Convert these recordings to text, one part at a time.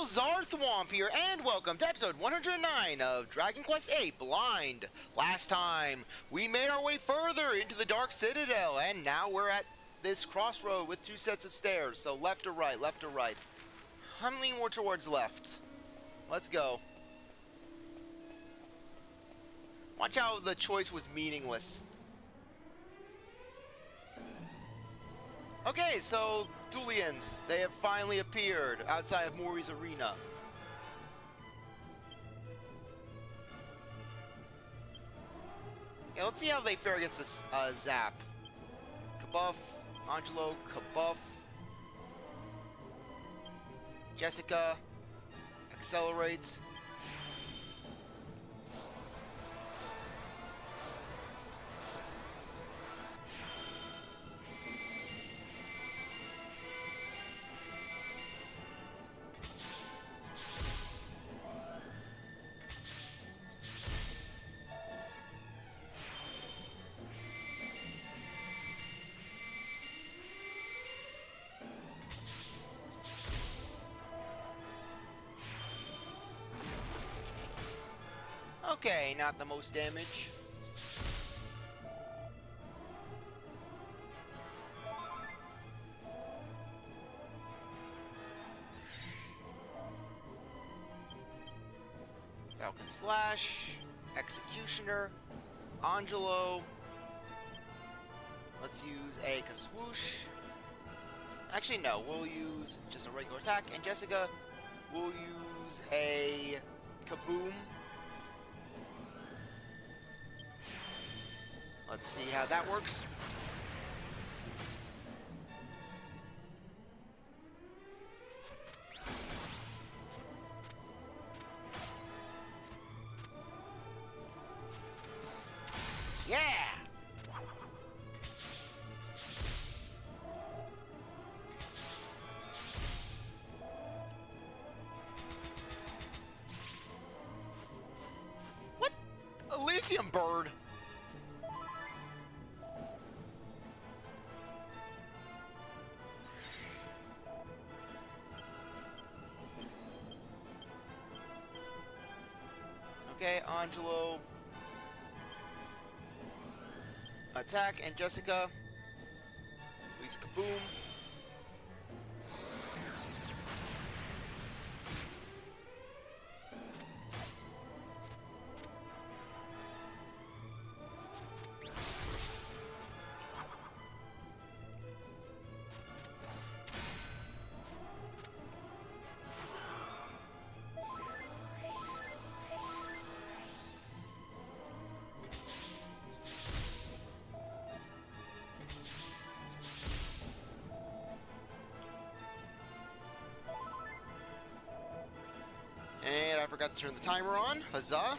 people, CzarThwomp here, and welcome to episode 109 of Dragon Quest VIII Blind. Last time, we made our way further into the Dark Citadel, and now we're at this crossroad with two sets of stairs, so left or right, left or right. I'm leaning more towards left. Let's go. Watch how the choice was meaningless. Okay, so Thulians, they have finally appeared outside of Mori's arena. Yeah, let's see how they fare against this Zap. Kabuff, Angelo, Kabuff, Jessica, Accelerate. Okay, not the most damage. Falcon Slash, Executioner, Angelo. Let's use a Kaswoosh. Actually, no, we'll use just a regular attack. And Jessica, we'll use a Kaboom. Let's see how that works. Yeah! What? Elysium Bird! Okay, Angelo. Attack, and Jessica. Use Kaboom. And I forgot to turn the timer on. Huzzah.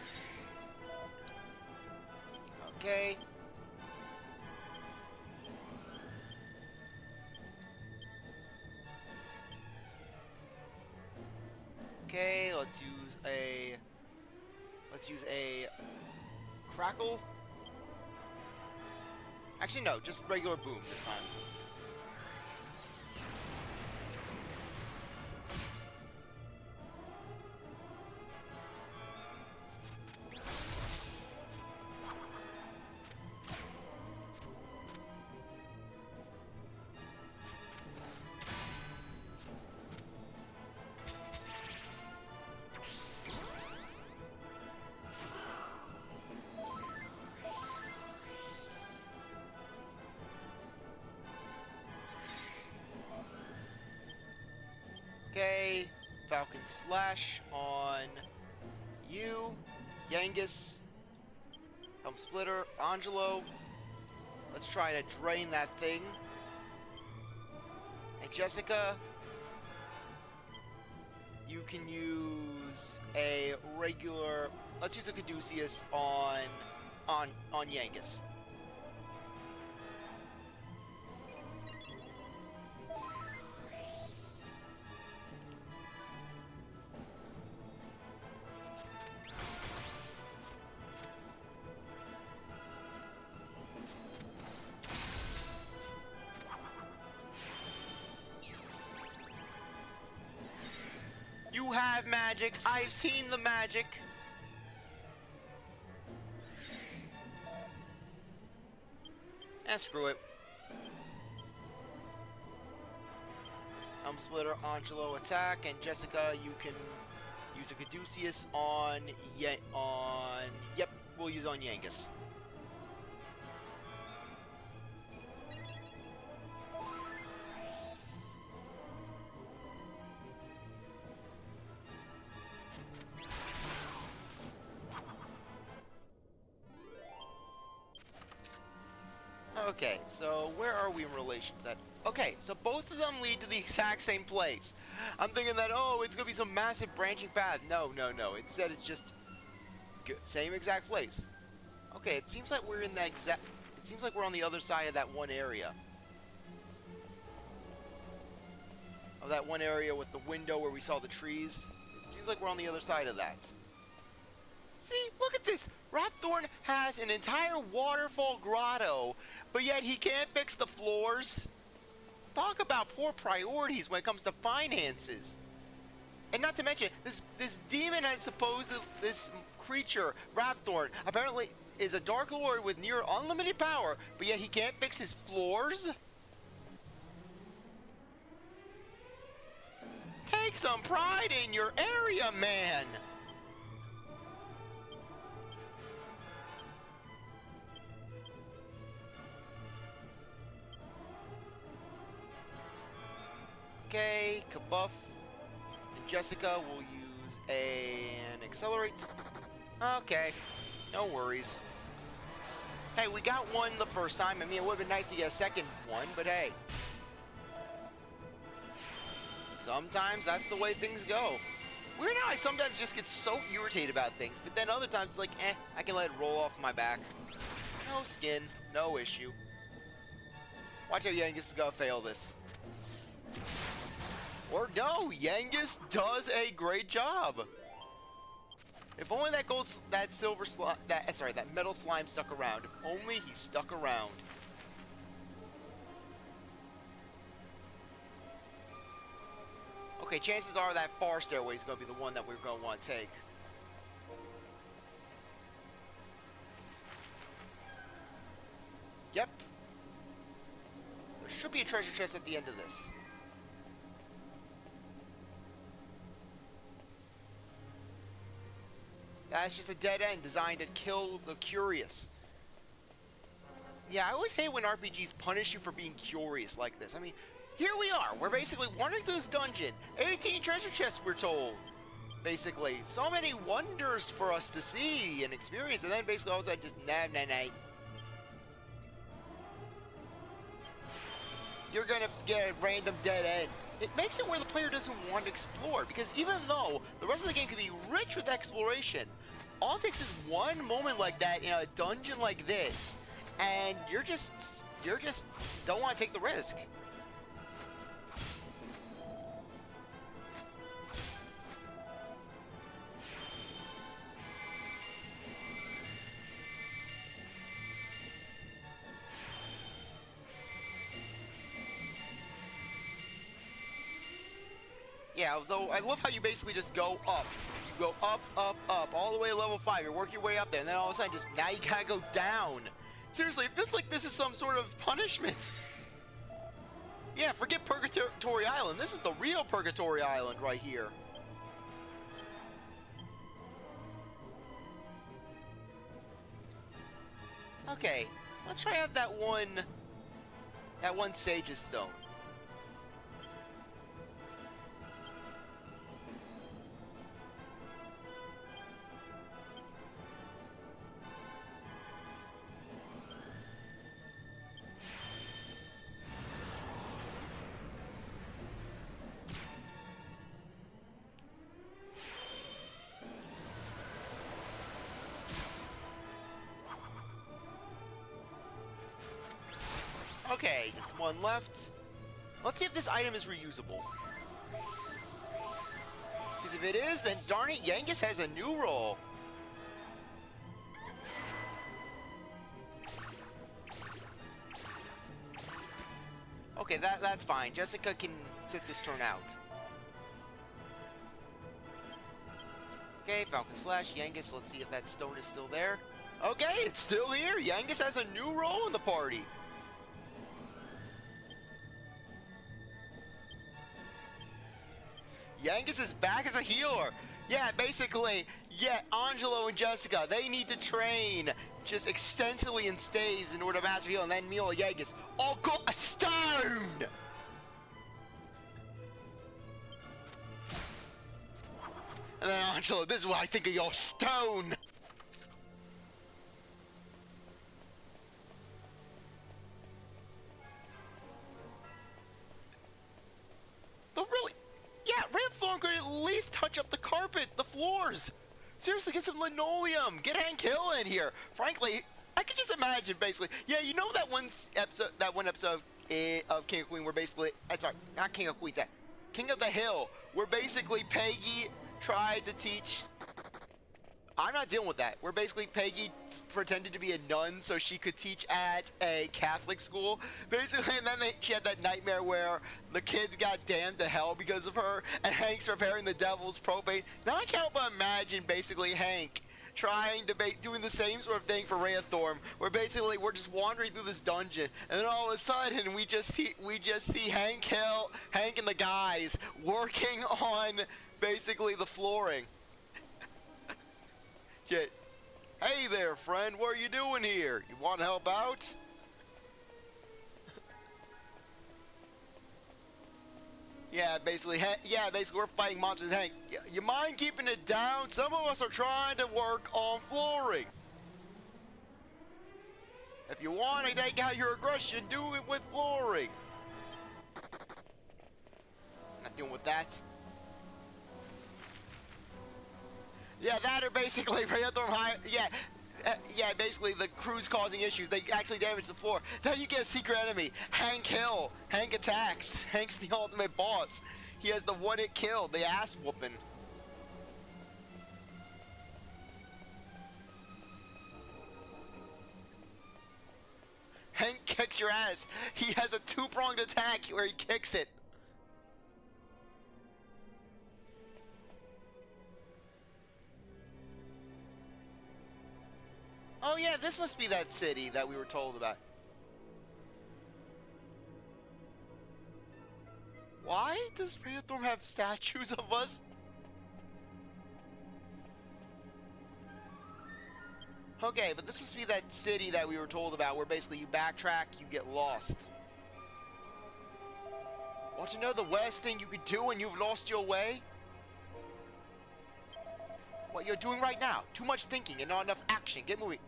Okay. Okay, let's use a crackle. Actually no, just regular boom this time. Okay, Falcon Slash on you, Yangus, Helm Splitter, Angelo. Let's try to drain that thing. And Jessica, you can use a regular. Let's use a Caduceus on Yangus. You You have magic. I've seen the magic. Screw it. Helm Splitter, Angelo attack, and Jessica, you can use a Caduceus on yep, we'll use on Yangus. Okay, so where are we in relation to that? Okay, so both of them lead to the exact same place. I'm thinking that, oh, it's gonna be some massive branching path. No, no, no. Instead, it's just same exact place. Okay, it seems like we're in that exact. It seems like we're on the other side of that one area. Of that one area with the window where we saw the trees. It seems like we're on the other side of that. See, look at this. Rapthorn has an entire waterfall grotto, but yet he can't fix the floors. Talk about poor priorities when it comes to finances. And not to mention, this demon has supposed that this creature, Rapthorn, apparently is a Dark Lord with near unlimited power, but yet he can't fix his floors? Take some pride in your area, man! Okay, Kabuff and Jessica will use an Accelerate. Okay, no worries. Hey, we got one the first time. I mean, it would have been nice to get a second one, but hey. Sometimes that's the way things go. Weird how I sometimes just get so irritated about things, but then other times it's like, I can let it roll off my back. No skin, no issue. Watch how Yangus is gonna fail this. Or no, Yangus does a great job. If only that that metal slime stuck around. If only he stuck around. Okay, chances are that far stairway is going to be the one that we're going to want to take. Yep. There should be a treasure chest at the end of this. That's just a dead end designed to kill the curious. Yeah, I always hate when RPGs punish you for being curious like this. I mean, here we are. We're basically wandering through this dungeon. 18 treasure chests, we're told. Basically. So many wonders for us to see and experience. And then basically all of a sudden just nah. You're going to get a random dead end. It makes it where the player doesn't want to explore. Because even though the rest of the game can be rich with exploration, all it takes is one moment like that in a dungeon like this. And you're just don't want to take the risk. Yeah, though I love how you basically just go up. You go up, all the way to level 5. You work your way up there, and then all of a sudden, now you gotta go down. Seriously, it feels like this is some sort of punishment. Yeah, forget Purgatory Island. This is the real Purgatory Island right here. Okay, let's try out that one Sage's Stone. Okay, just one left. Let's see if this item is reusable. Because if it is, then darn it, Yangus has a new role. Okay, that's fine. Jessica can sit this turn out. Okay, Falcon Slash, Yangus, let's see if that stone is still there. Okay, it's still here! Yangus has a new role in the party! Yangus is back as a healer! Yeah, basically, yeah, Angelo and Jessica, they need to train just extensively in staves in order to master heal, and then Mila Yangus all got a stone! And then Angelo, this is what I think of your stone! Yeah, Ramthorn could at least touch up the carpet, the floors. Seriously, get some linoleum. Get Hank Hill in here. Frankly, I could just imagine, basically. Yeah, you know that one episode of King of Queen where basically, sorry, not King of Queens, King of the Hill, where basically Peggy tried to teach. I'm not dealing with that. Where basically Peggy pretended to be a nun so she could teach at a Catholic school. Basically, and then she had that nightmare where the kids got damned to hell because of her, and Hank's preparing the devil's propane. Now I can't help but imagine basically Hank trying to doing the same sort of thing for Ramthorn, where basically we're just wandering through this dungeon, and then all of a sudden we just see Hank Hill, Hank and the guys working on basically the flooring. Yeah. Hey there, friend, what are you doing here? You want to help out? Yeah, basically we're fighting monsters. Hank, you mind keeping it down? Some of us are trying to work on flooring. If you want to take out your aggression, do it with flooring. Not dealing with that. Yeah, that or basically yeah, basically the crew's causing issues. They actually damage the floor. Then you get a secret enemy, Hank Hill. Hank attacks. Hank's the ultimate boss. He has the one-hit kill, the ass whooping. Hank kicks your ass. He has a two-pronged attack where he kicks it. Oh yeah, this must be that city that we were told about. Why does Praetorthorn have statues of us? Okay, but this must be that city that we were told about, where basically you backtrack, you get lost. Want to know the worst thing you could do when you've lost your way? What you're doing right now. Too much thinking and not enough action. Get moving.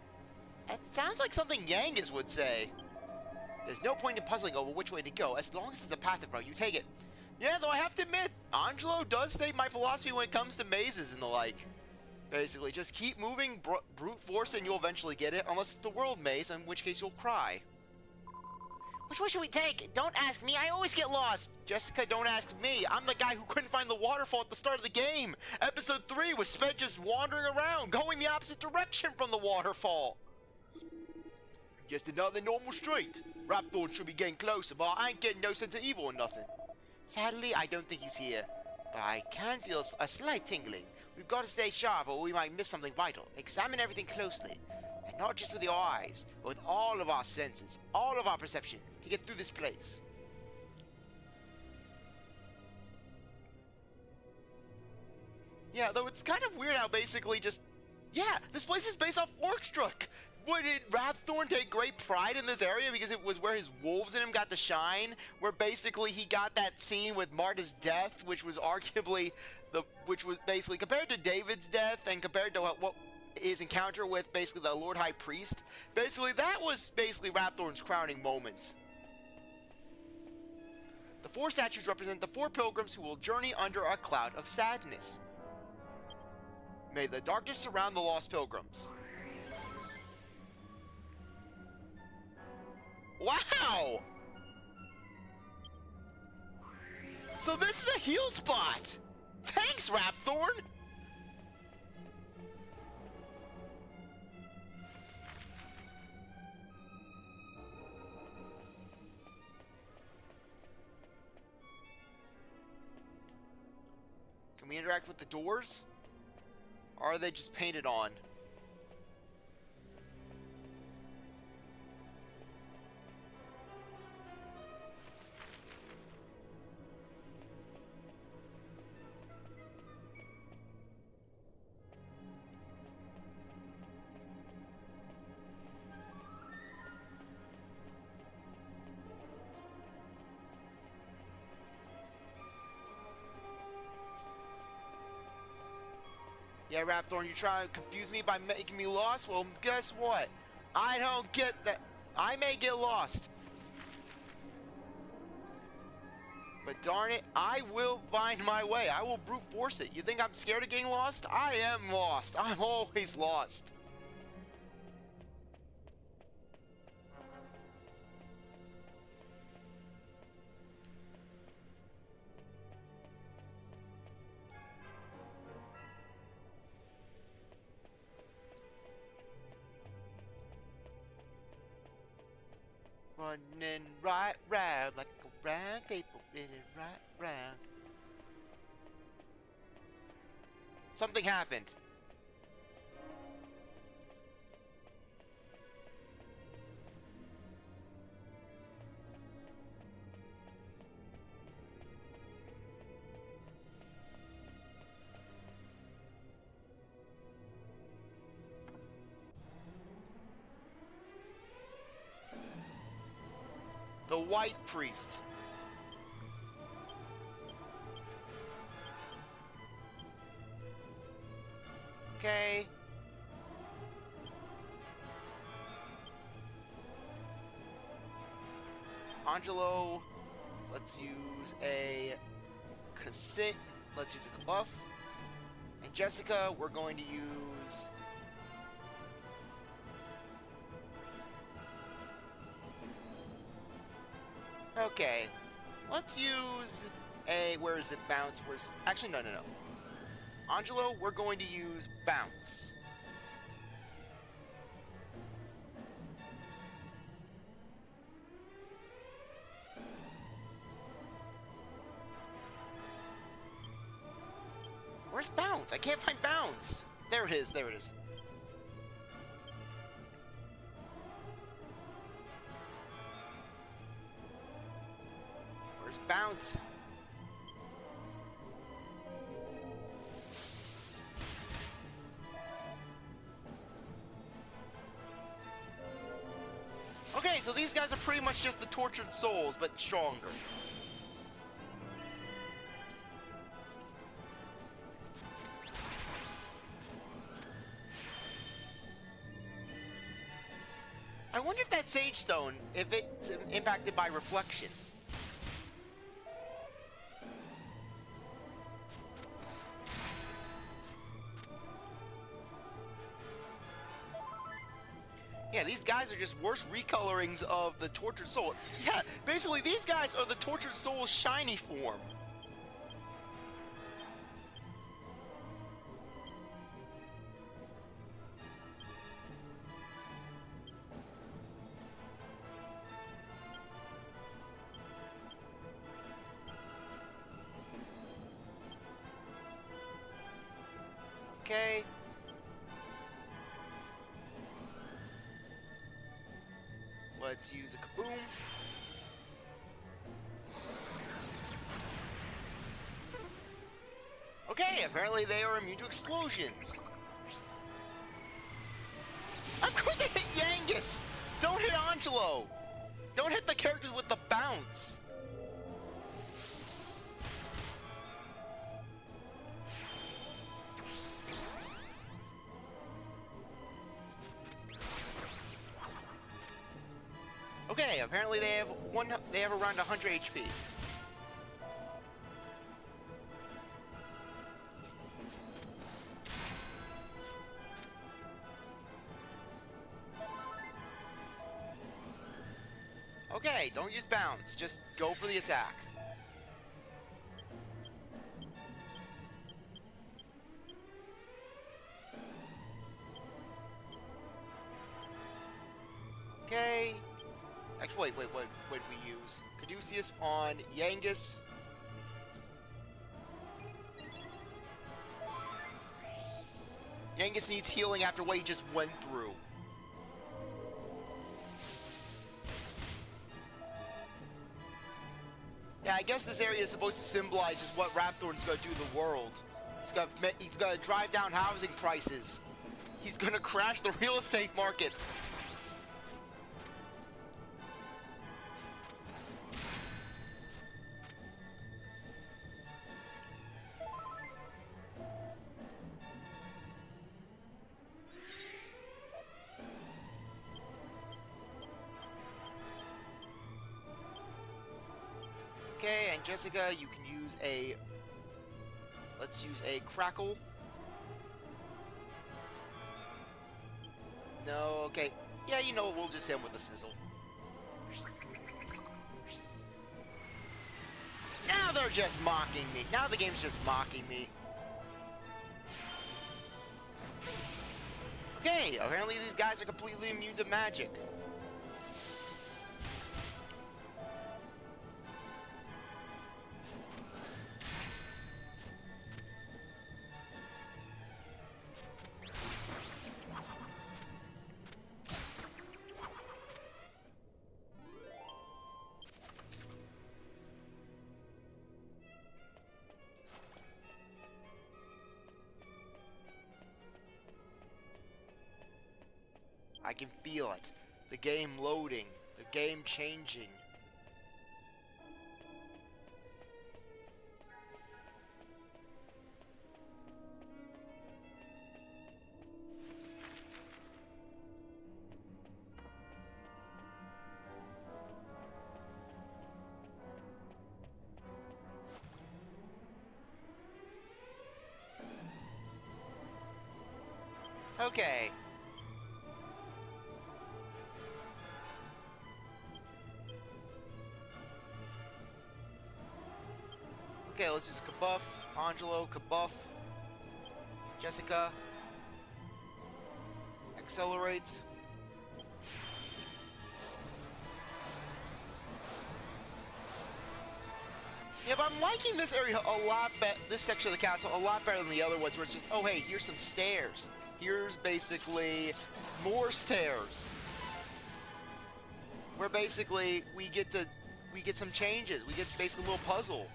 That sounds like something Yangus would say. There's no point in puzzling over which way to go. As long as it's a path, bro, you take it. Yeah, though I have to admit, Angelo does state my philosophy when it comes to mazes and the like. Basically, just keep moving brute force and you'll eventually get it, unless it's the world maze, in which case you'll cry. Which way should we take? Don't ask me, I always get lost. Jessica, don't ask me. I'm the guy who couldn't find the waterfall at the start of the game. Episode 3 was spent just wandering around, going the opposite direction from the waterfall. Just another normal street. Rapthorn should be getting closer, but I ain't getting no sense of evil or nothing. Sadly, I don't think he's here. But I can feel a slight tingling. We've got to stay sharp or we might miss something vital. Examine everything closely. And not just with your eyes, but with all of our senses, all of our perception, to get through this place. Yeah, though it's kind of weird how basically just... Yeah, this place is based off Orkstruck! Did Rapthorn take great pride in this area because it was where his wolves in him got to shine? Where basically he got that scene with Marta's death, which was arguably basically compared to David's death and compared to what his encounter with basically the Lord High Priest. Basically, that was basically Rapthorn's crowning moment. The 4 statues represent the 4 pilgrims who will journey under a cloud of sadness. May the darkness surround the lost pilgrims. Wow! So this is a heal spot! Thanks, Rapthorn! Can we interact with the doors? Or are they just painted on? Yeah, Rapthorn, you try to confuse me by making me lost? Well, guess what? I don't get that. I may get lost. But darn it, I will find my way. I will brute force it. You think I'm scared of getting lost? I am lost. I'm always lost. Running right round like a round table, spinning right round. Something happened. The White Priest. Okay. Angelo, let's use a cassette. Let's use a buff. And Jessica, we're going to use... Okay, let's use a... Where is it? Bounce. Where's... Actually, no. Angelo, we're going to use Bounce. Where's Bounce? I can't find Bounce. There it is. There it is. Where's Bounce? Okay, so these guys are pretty much just the tortured souls, but stronger. I wonder if that Sage Stone, if it's impacted by reflection. Yeah, these guys are just worse recolorings of the Tortured Soul. Yeah, basically these guys are the Tortured Soul's shiny form. Okay. Let's use a kaboom. Okay, apparently they are immune to explosions. I'm going to hit Yangus! Don't hit Angelo! Don't hit the characters with the bounce! Okay, apparently they have around 100 HP. Okay, don't use bounce, just go for the attack. Okay. Actually, wait, what did we use? Caduceus on Yangus. Yangus needs healing after what he just went through. Yeah, I guess this area is supposed to symbolize just what Rapthorn's gonna do to the world. He's gonna drive down housing prices. He's gonna crash the real estate market. Okay, and Jessica, you can use a... Let's use a crackle. No, okay. Yeah, you know what, we'll just hit him with a sizzle. Now they're just mocking me. Now the game's just mocking me. Okay, apparently these guys are completely immune to magic. I can feel it. The game loading. The game changing. Okay. Okay, let's use Kabuff, Angelo, Kabuff, Jessica, Accelerate. Yeah, but I'm liking this area a lot better, this section of the castle a lot better than the other ones where it's just, oh hey, here's some stairs. Here's basically more stairs. Where basically we get some changes. We get basically a little puzzle.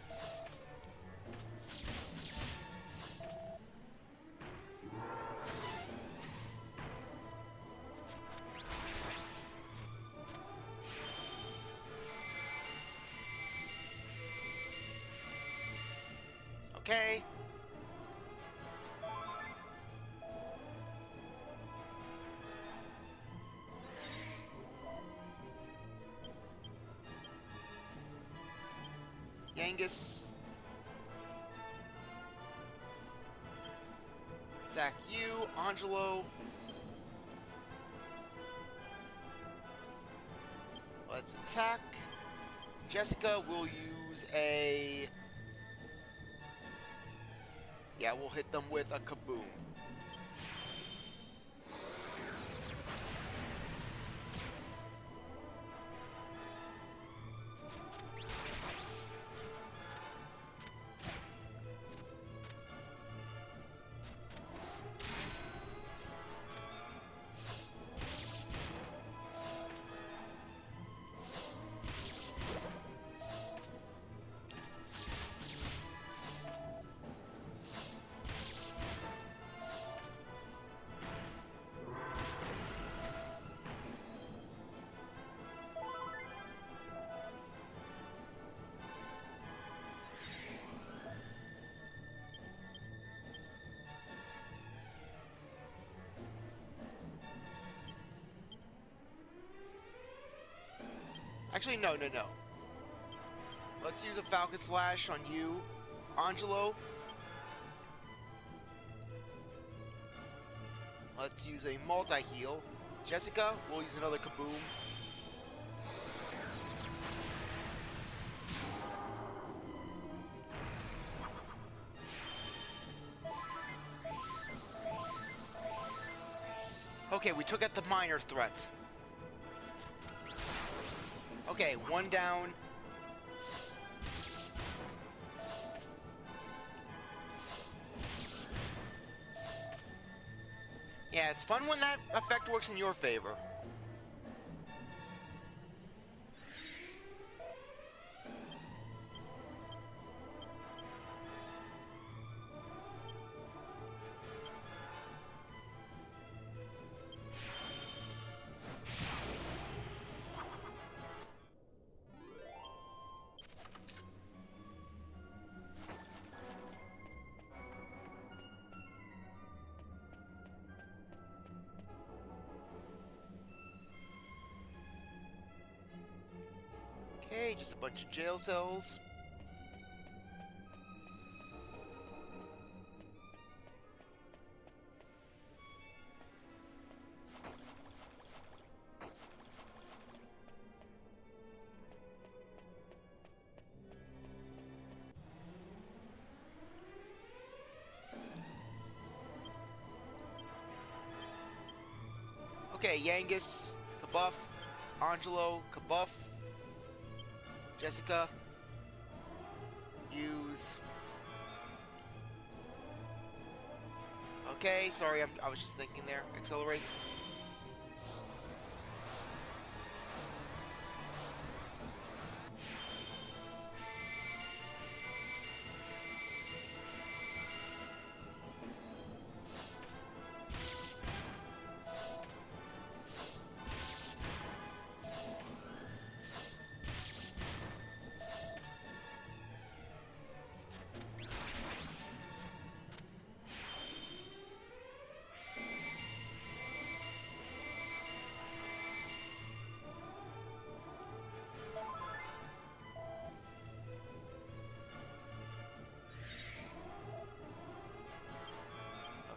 Okay. Yangus. Attack you, Angelo. Let's attack. Jessica will use a... Yeah, we'll hit them with a kaboom. Actually, no. Let's use a Falcon Slash on you, Angelo. Let's use a multi-heal. Jessica, we'll use another kaboom. Okay, we took out the minor threat. Okay, one down. Yeah, it's fun when that effect works in your favor. Okay, just a bunch of jail cells. Okay, Yangus, Kabuff, Angelo, Kabuff, Jessica, use. Okay, sorry, I was just thinking there. Accelerate.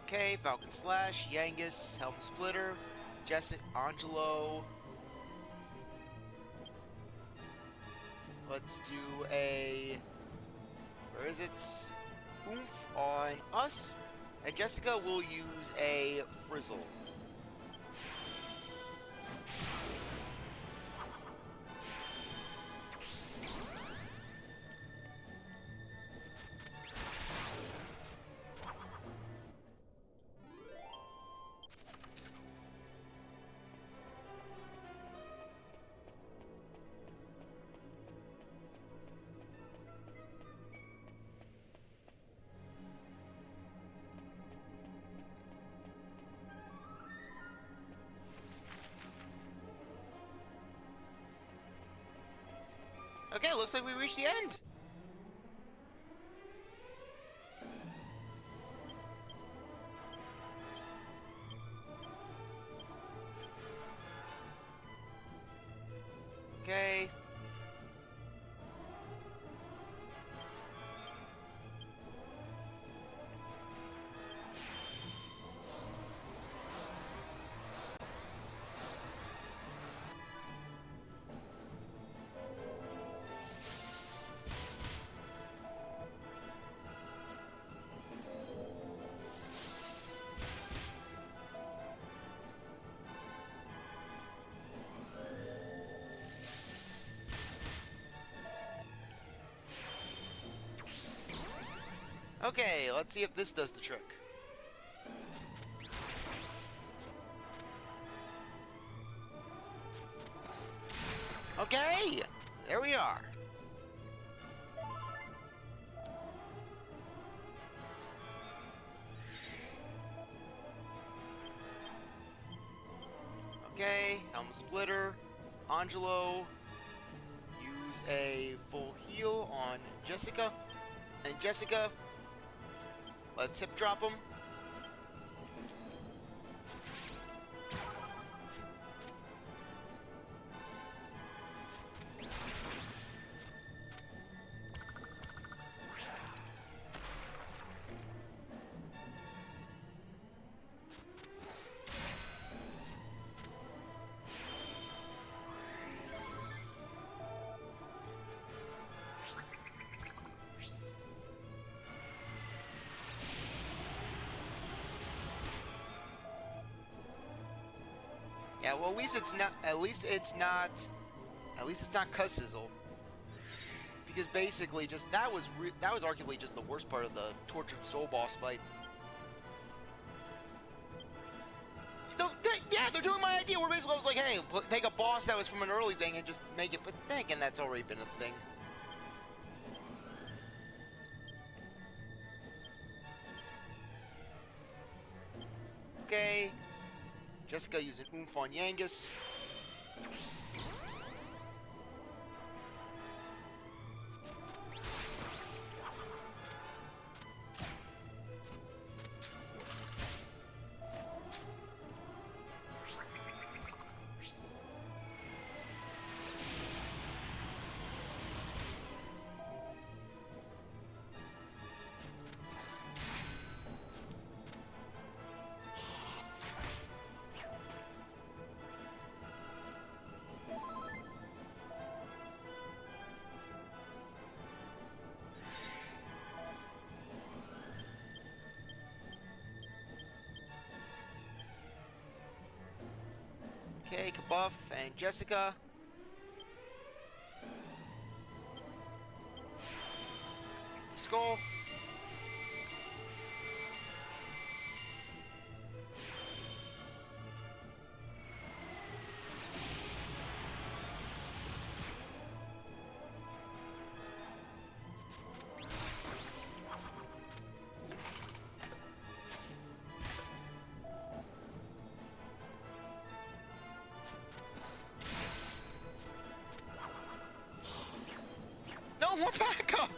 Okay, Falcon Slash, Yangus, Helm Splitter, Jessica, Angelo. Let's do a... where is it? Oomph on us. And Jessica will use a Frizzle. Okay, looks like we reached the end. Okay. Okay, let's see if this does the trick. Okay, there we are. Okay, Helm Splitter, Angelo, use a full heal on Jessica, and Jessica, let's hip drop him. Yeah, well, at least it's not. At least it's not Cussizzle. Because basically, just that was arguably just the worst part of the Tortured Soul boss fight. Yeah, they're doing my idea. Where basically I was like, hey, take a boss that was from an early thing and just make it. But then again, that's already been a thing. Okay. Jessica using Oomph on Yangus. Okay, Kabuff and Jessica. Skull. No more backup!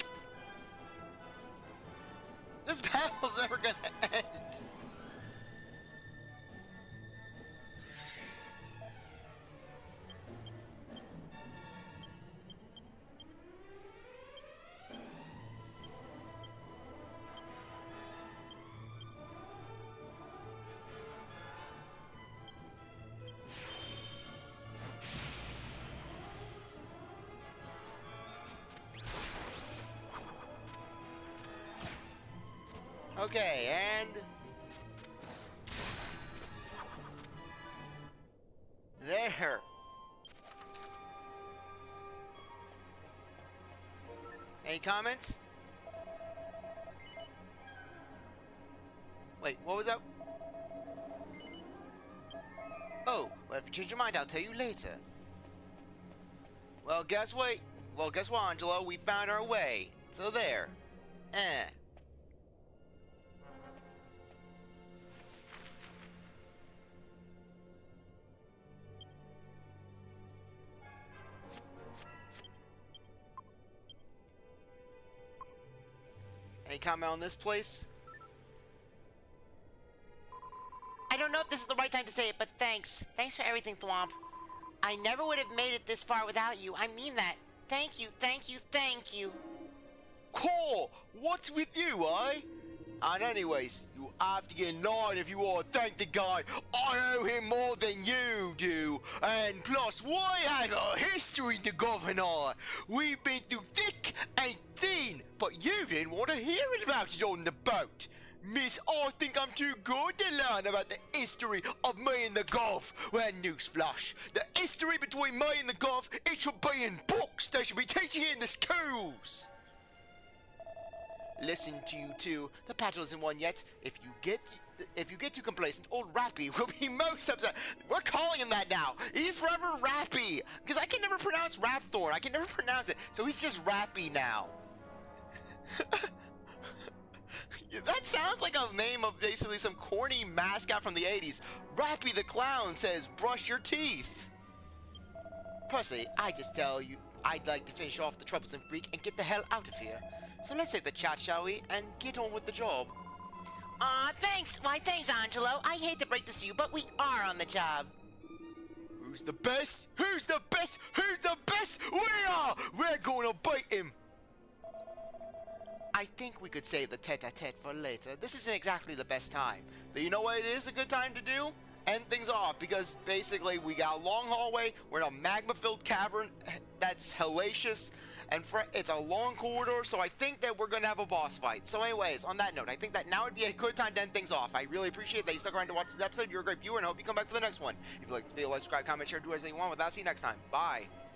This battle's never gonna end. Okay, and there. Any comments? Wait, what was that? Oh, well, if you change your mind, I'll tell you later. Well, guess what? Well, guess what, Angelo? We found our way. So there. Any comment on this place? I don't know if this is the right time to say it, but thanks. Thanks for everything, Thwomp. I never would have made it this far without you. I mean that. Thank you, thank you, thank you. Cool! What's with you, eh? And anyways, you have to get in line if you want to thank the guy. I owe him more than you do. And plus, we had a history to governor. We've been through thick and thin, but you didn't want to hear about it on the boat. Miss, I think I'm too good to learn about the history of me and the Gulf. Well, newsflash. The history between me and the Gulf, it should be in books. They should be teaching it in the schools. Listen to you two. The battle isn't won yet. If you get too complacent, old Rappy will be most upset. We're calling him that now. He's forever Rappy. Because I can never pronounce Rapthorn. I can never pronounce it. So he's just Rappy now. That sounds like a name of basically some corny mascot from the 80s. Rappy the Clown says, brush your teeth. Personally, I just tell you, I'd like to finish off the troublesome freak and get the hell out of here. So let's save the chat, shall we, and get on with the job. Aw, thanks. Why, thanks, Angelo. I hate to break this to you, but we are on the job. Who's the best? Who's the best? Who's the best? We are! We're gonna beat him! I think we could save the tete-a-tete for later. This isn't exactly the best time. But you know what it is a good time to do? End things off, because basically we got a long hallway, we're in a magma-filled cavern that's hellacious, and it's a long corridor, so I think that we're going to have a boss fight. So anyways, on that note, I think that now would be a good time to end things off. I really appreciate that you stuck around to watch this episode. You're a great viewer, and I hope you come back for the next one. If you'd like to be a like, subscribe, comment, share, do as you want. With that, see you next time. Bye.